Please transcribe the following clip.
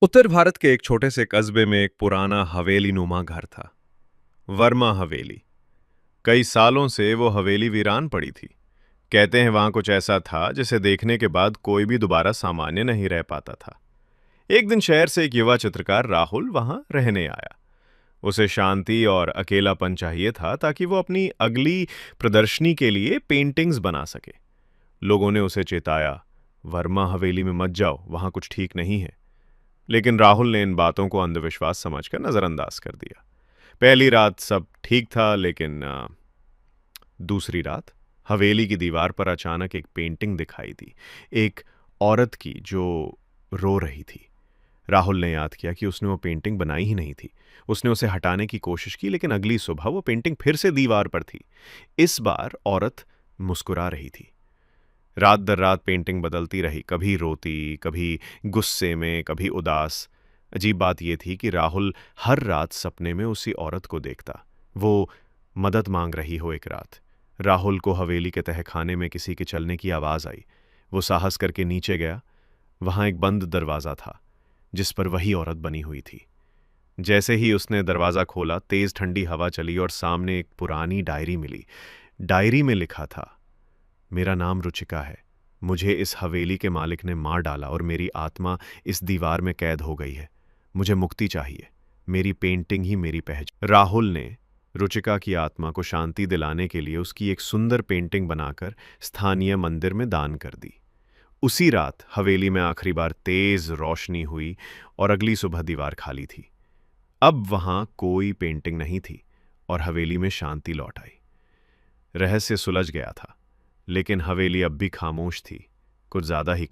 उत्तर भारत के एक छोटे से कस्बे में एक पुराना हवेली नुमा घर था। वर्मा हवेली। कई सालों से वो हवेली वीरान पड़ी थी। कहते हैं वहां कुछ ऐसा था जिसे देखने के बाद कोई भी दोबारा सामान्य नहीं रह पाता था। एक दिन शहर से एक युवा चित्रकार राहुल वहां रहने आया। उसे शांति और अकेलापन चाहिए था ताकि वो अपनी अगली प्रदर्शनी के लिए पेंटिंग्स बना सके। लोगों ने उसे चेताया, वर्मा हवेली में मत जाओ, वहां कुछ ठीक नहीं है। लेकिन राहुल ने इन बातों को अंधविश्वास समझकर नजरअंदाज कर दिया। पहली रात सब ठीक था, लेकिन दूसरी रात हवेली की दीवार पर अचानक एक पेंटिंग दिखाई दी। एक औरत की जो रो रही थी। राहुल ने याद किया कि उसने वो पेंटिंग बनाई ही नहीं थी। उसने उसे हटाने की कोशिश की, लेकिन अगली सुबह वो पेंटिंग फिर से दीवार पर थी। इस बार औरत मुस्कुरा रही थी। रात दर रात पेंटिंग बदलती रही, कभी रोती, कभी गुस्से में, कभी उदास। अजीब बात यह थी कि राहुल हर रात सपने में उसी औरत को देखता। वो मदद मांग रही हो। एक रात राहुल को हवेली के तहखाने में किसी के चलने की आवाज आई। वो साहस करके नीचे गया। वहां एक बंद दरवाजा था जिस पर वही औरत बनी हुई थी। जैसे ही उसने दरवाजा खोला, तेज ठंडी हवा चली और सामने एक पुरानी डायरी मिली। डायरी में लिखा था, मेरा नाम रुचिका है। मुझे इस हवेली के मालिक ने मार डाला और मेरी आत्मा इस दीवार में कैद हो गई है। मुझे मुक्ति चाहिए। मेरी पेंटिंग ही मेरी पहचान। राहुल ने रुचिका की आत्मा को शांति दिलाने के लिए उसकी एक सुंदर पेंटिंग बनाकर स्थानीय मंदिर में दान कर दी। उसी रात हवेली में आखिरी बार तेज रोशनी हुई और अगली सुबह दीवार खाली थी। अब वहां कोई पेंटिंग नहीं थी और हवेली में शांति लौट आई। रहस्य सुलझ गया था, लेकिन हवेली अब भी खामोश थी, कुछ ज्यादा ही।